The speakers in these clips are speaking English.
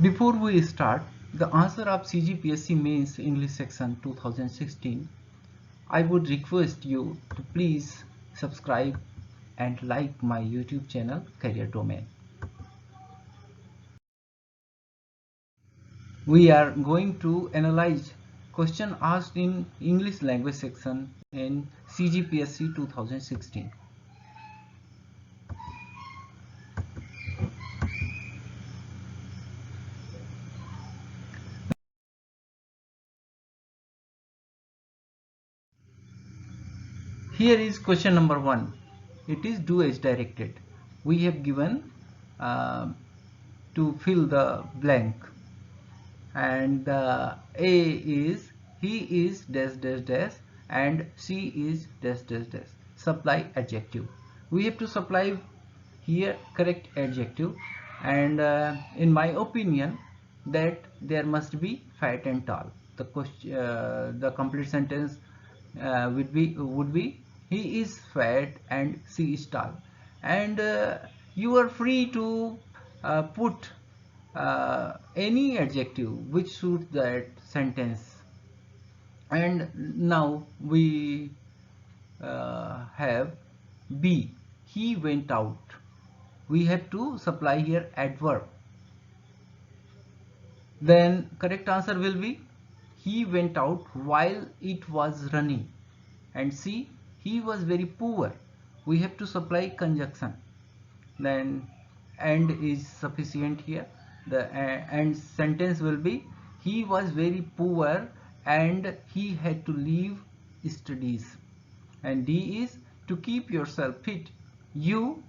Before we start the answer of CGPSC Mains English Section 2016, I would request you to please subscribe and like my YouTube channel Career Domain. We are going to analyze question asked in English language section in CGPSC 2016. Here is question number 1. It is do as directed. We have given to fill the blank, and A is he is dash dash dash and C is dash dash dash. Supply adjective. We have to supply here correct adjective, and in my opinion that there must be fat and tall. The question, the complete sentence would be he is fat and she is tall, and you are free to put any adjective which suits that sentence. And now we have B, he went out. We have to supply here adverb. Then correct answer will be he went out while it was running, and C, he was very poor. We have to supply conjunction. Then and is sufficient here. The and sentence will be he was very poor and he had to leave studies. And D is to keep yourself fit. You,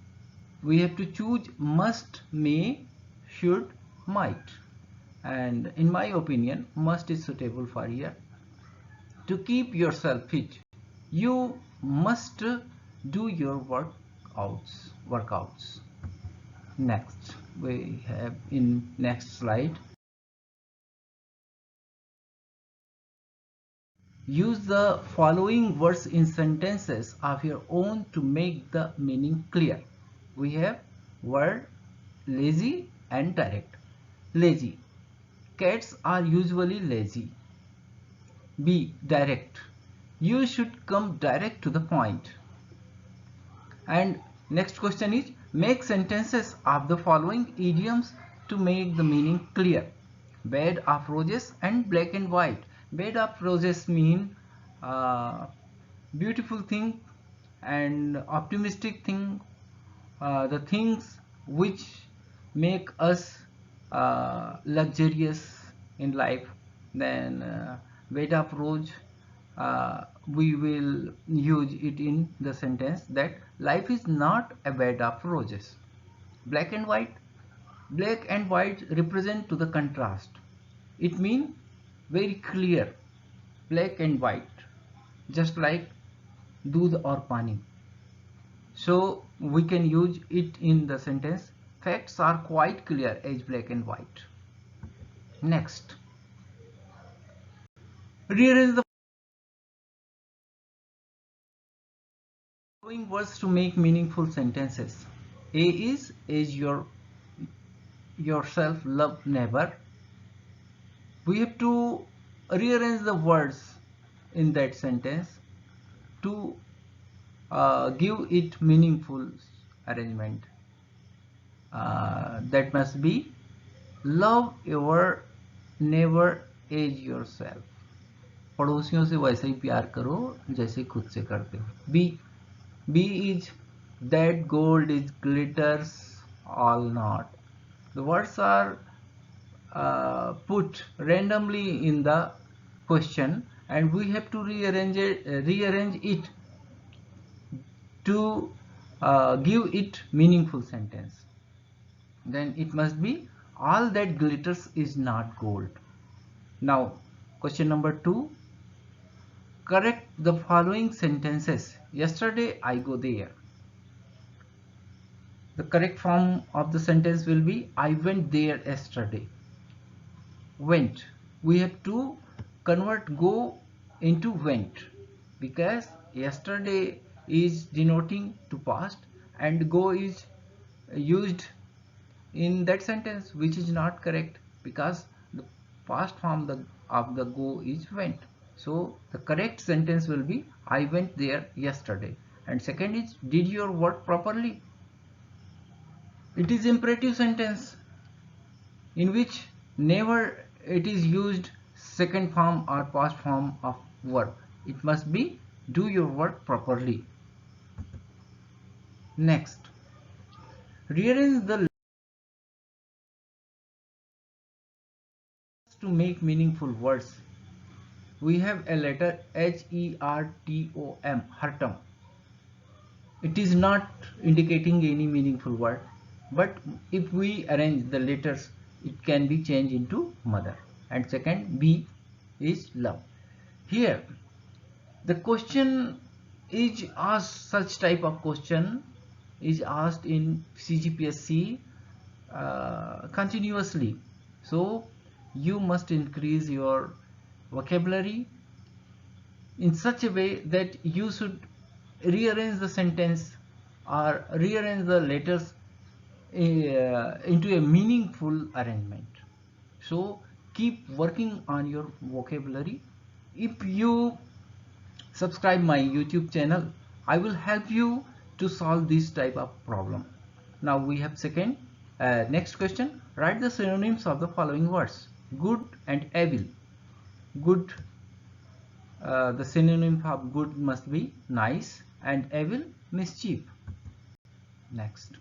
we have to choose must, may, should, might, and in my opinion must is suitable for here. To keep yourself fit, you must do your workouts. Next we have in next slide, use the following words in sentences of your own to make the meaning clear. We have word lazy and direct. Lazy, cats are usually lazy. B, direct, you should come direct to the point. And next question is make sentences of the following idioms to make the meaning clear. Bed of roses and black and white. Bed of roses mean beautiful thing and optimistic thing, the things which make us luxurious in life. Then bed of rose, we will use it in the sentence that life is not a bed of roses. Black and white, black and white represent to the contrast. It means very clear, black and white, just like दूध or pani. So we can use it in the sentence facts are quite clear as black and white. Next, rearrange the following words to make meaningful sentences. A is your yourself love neighbor. We have to rearrange the words in that sentence to give it meaningful arrangement. That must be love your neighbor as yourself. पड़ोसियों से वैसे ही प्यार करो जैसे खुद से करते हो. B is that gold is glitters all not. The words are put randomly in the question and we have to rearrange it to give it meaningful sentence. Then it must be all that glitters is not gold. Now question number 2, correct the following sentences. Yesterday I go there. The correct form of the sentence will be I went there yesterday. Went, we have to convert go into went because yesterday is denoting to past and go is used in that sentence, which is not correct. because the past form of the go is went. So the correct sentence will be I went there yesterday. And second is did your work properly. It is imperative sentence in which never it is used second form or past form of verb. It must be do your work properly. Next, rearrange the to make meaningful words. We have a letter H-E-R-T-O-M, Hertom. It is not indicating any meaningful word, but if we arrange the letters, it can be changed into mother. And second, B is love. Here, the question is asked, such type of question is asked in CGPSC continuously. So you must increase your vocabulary in such a way that you should rearrange the sentence or rearrange the letters into a meaningful arrangement. So keep working on your vocabulary. If you subscribe my YouTube channel, I will help you to solve this type of problem. Now we have second next question. Write the synonyms of the following words. Good and evil. Good, the synonym of good must be nice, and evil, mischief. Next,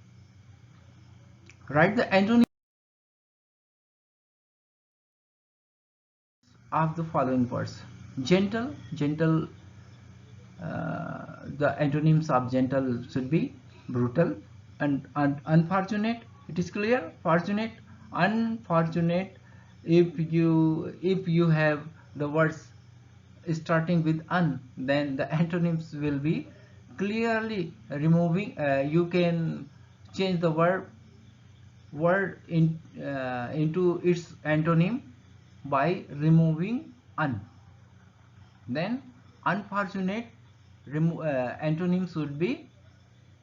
write the antonyms of the following words. Gentle, gentle, the antonyms of gentle should be brutal, and unfortunate, it is clear, fortunate, unfortunate. If you have the words starting with un, then the antonyms will be clearly removing. You can change the word into its antonym by removing un. Then unfortunate, antonyms would be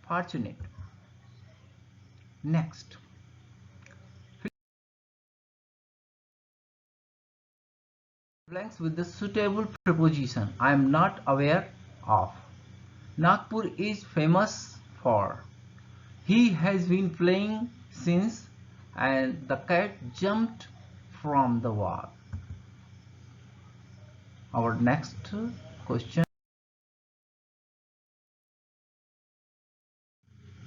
fortunate. Next, blanks with the suitable preposition. I am not aware of. Nagpur is famous for. He has been playing since, and the cat jumped from the wall. Our next question.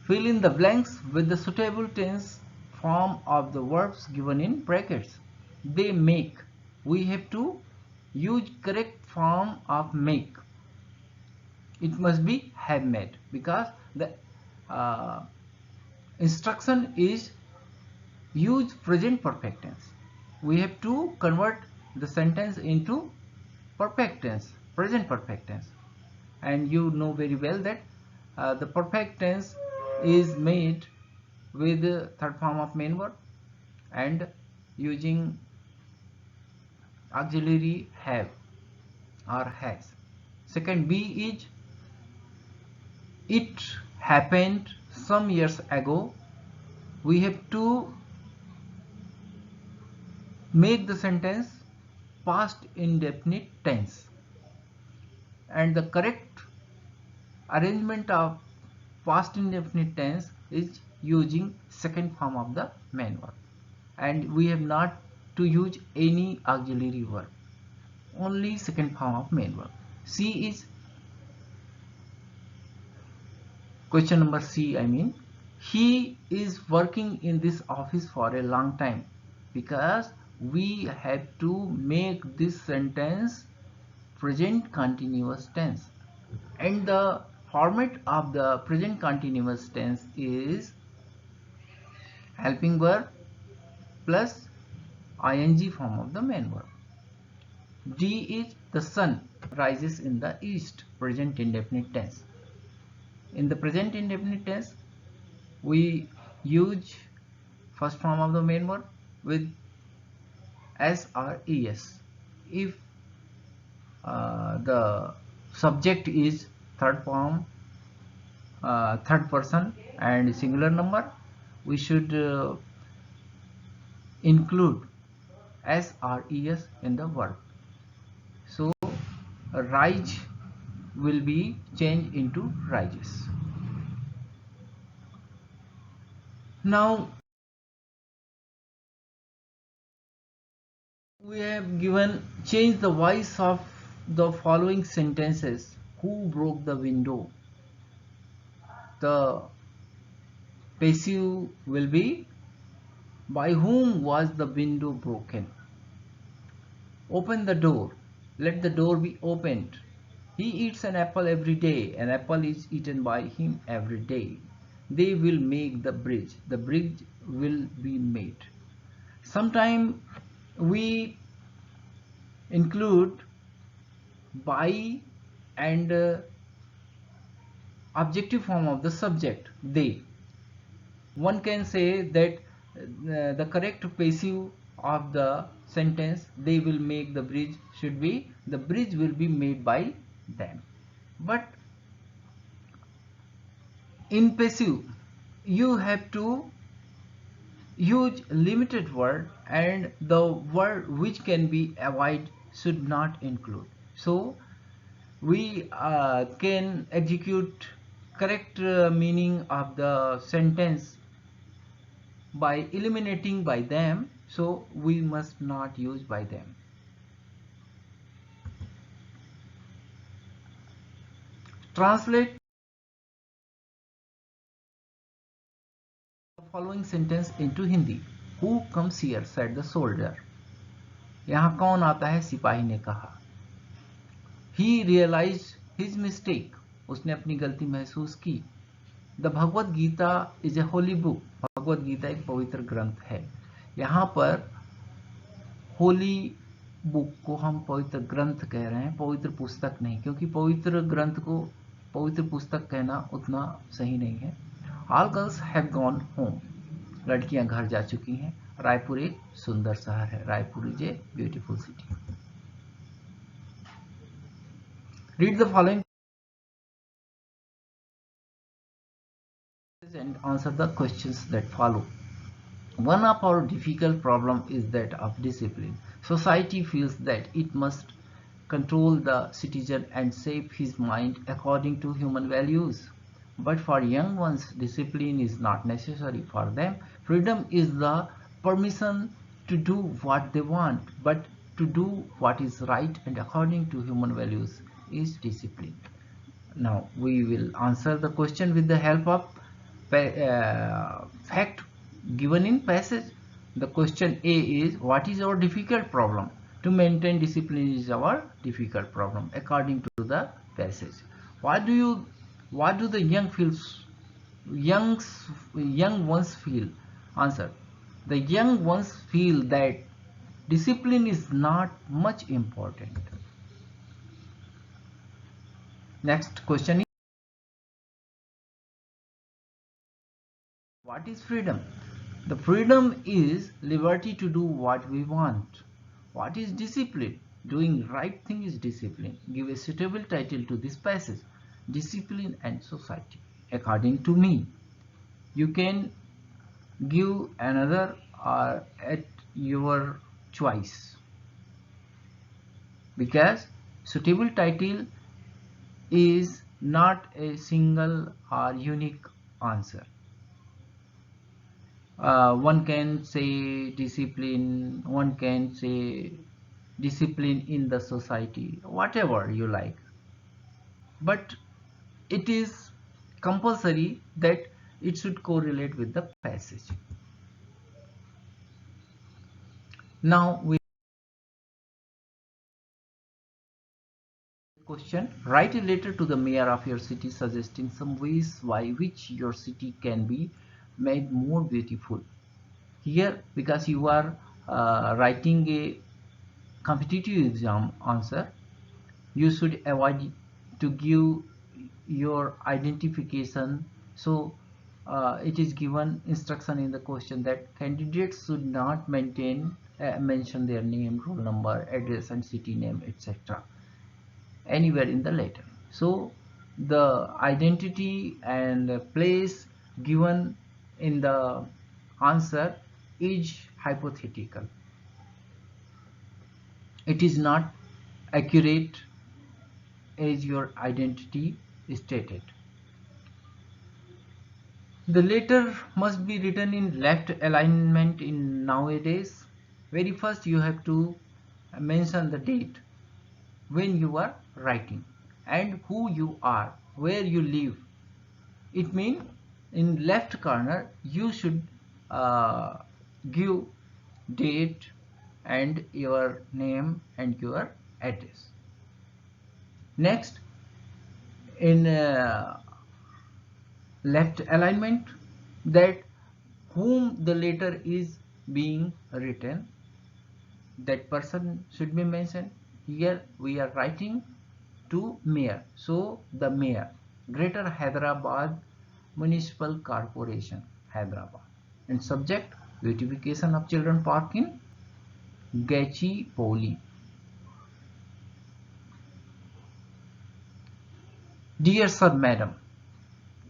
Fill in the blanks with the suitable tense form of the verbs given in brackets. They make. We have to use correct form of make. It must be have made, because the instruction is use present perfect tense. We have to convert the sentence into perfect tense, present perfect tense. And you know very well that the perfect tense is made with the third form of main verb and using auxiliary have or has. Second, B is it happened some years ago. We have to make the sentence past indefinite tense, and the correct arrangement of past indefinite tense is using second form of the main verb, and we have not to use any auxiliary verb, only second form of main verb. C is question number C, I mean, he is working in this office for a long time, because we have to make this sentence present continuous tense, and the format of the present continuous tense is helping verb plus ing form of the main verb. D is the sun rises in the east, present indefinite tense. In the present indefinite tense, we use first form of the main verb with s or es. If the subject is third form, third person and singular number, we should include SRES in the verb. So rise will be changed into rises. Now we have given change the voice of the following sentences. Who broke the window? The passive will be by whom was the window broken? Open the door. Let the door be opened. He eats an apple every day. An apple is eaten by him every day. They will make the bridge. The bridge will be made. Sometimes we include by and objective form of the subject, they. One can say that the correct passive of the sentence they will make the bridge should be the bridge will be made by them. But in passive you have to use limited word, and the word which can be avoided should not include. So we can execute correct meaning of the sentence by eliminating by them, so we must not use by them. Translate the following sentence into Hindi. Who comes here? Said the soldier. यहाँ कौन आता है? सिपाही ने कहा. He realized his mistake. उसने अपनी गलती महसूस की. The Bhagavad Gita is a holy book. Bhagavad Gita एक पवित्र ग्रंथ है. यहाँ पर होली बुक को हम पवित्र ग्रंथ कह रहे हैं, पवित्र पुस्तक नहीं, क्योंकि पवित्र ग्रंथ को पवित्र पुस्तक कहना उतना सही नहीं है. All girls have gone home. लड़कियां घर जा चुकी हैं. रायपुर एक सुंदर शहर है. Raipur is a beautiful city. Read the following and answer the questions that follow. One of our difficult problems is that of discipline. Society feels that it must control the citizen and shape his mind according to human values. But for young ones, discipline is not necessary for them. Freedom is the permission to do what they want, but to do what is right and according to human values is discipline. Now we will answer the question with the help of fact given in passage. The question A is, what is our difficult problem? To maintain discipline is our difficult problem according to the passage. What do the young ones feel? Answer. The young ones feel that discipline is not much important. Next question is, what is freedom? The freedom is liberty to do what we want. What is discipline? Doing right thing is discipline. Give a suitable title to this passage. Discipline and society. According to me. You can give another or at your choice, because suitable title is not a single or unique answer. One can say discipline, one can say discipline in the society, whatever you like, but it is compulsory that it should correlate with the passage. Now we question. Write a letter to the mayor of your city suggesting some ways by which your city can be made more beautiful. Here, because you are writing a competitive exam answer, you should avoid to give your identification. So it is given instruction in the question that candidates should not mention their name, roll number, address and city name, etc. anywhere in the letter. So the identity and place given in the answer is hypothetical. it is not accurate as your identity stated. The letter must be written in left alignment in nowadays. Very first you have to mention the date when you are writing and who you are, where you live. It means in left corner you should uh, give date and your name and your address. Next, in left alignment, that whom the letter is being written, that person should be mentioned. Here we are writing to mayor, so the mayor, Greater Hyderabad Municipal Corporation, Hyderabad. And subject, beautification of children park in Gachipoli. Dear sir, madam,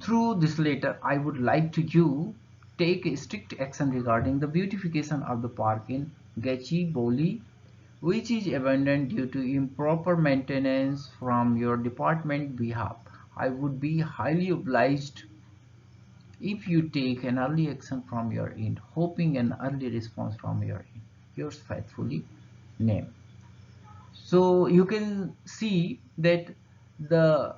through this letter I would like to you take strict action regarding the beautification of the park in Gachibowli, which is abandoned due to improper maintenance from your department behalf. I would be highly obliged if you take an early action from your end, hoping an early response from your end. Yours faithfully, name. So you can see that the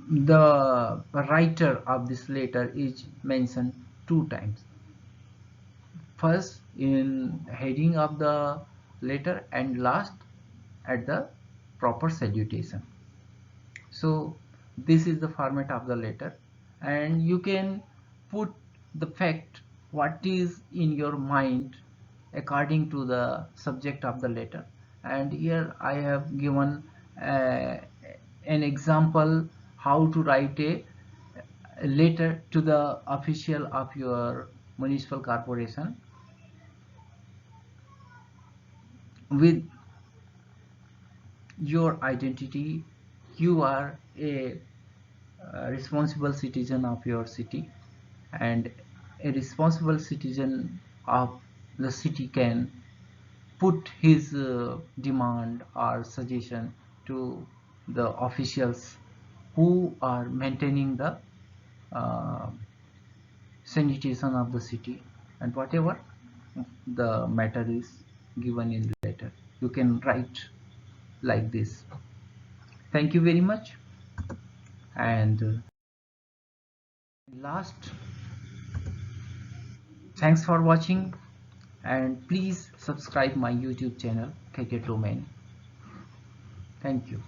the writer of this letter is mentioned two times. First in heading of the letter and last at the proper salutation. So this is the format of the letter, and you can put the fact what is in your mind according to the subject of the letter. And here I have given uh, an example how to write a letter to the official of your municipal corporation with your identity. You are a responsible citizen of your city, and a responsible citizen of the city can put his demand or suggestion to the officials who are maintaining the uh, sanitation of the city, and whatever the matter is given in the letter you can write like this. Thank you very much. And last, thanks for watching, and please subscribe my YouTube channel, KK Domain. Thank you.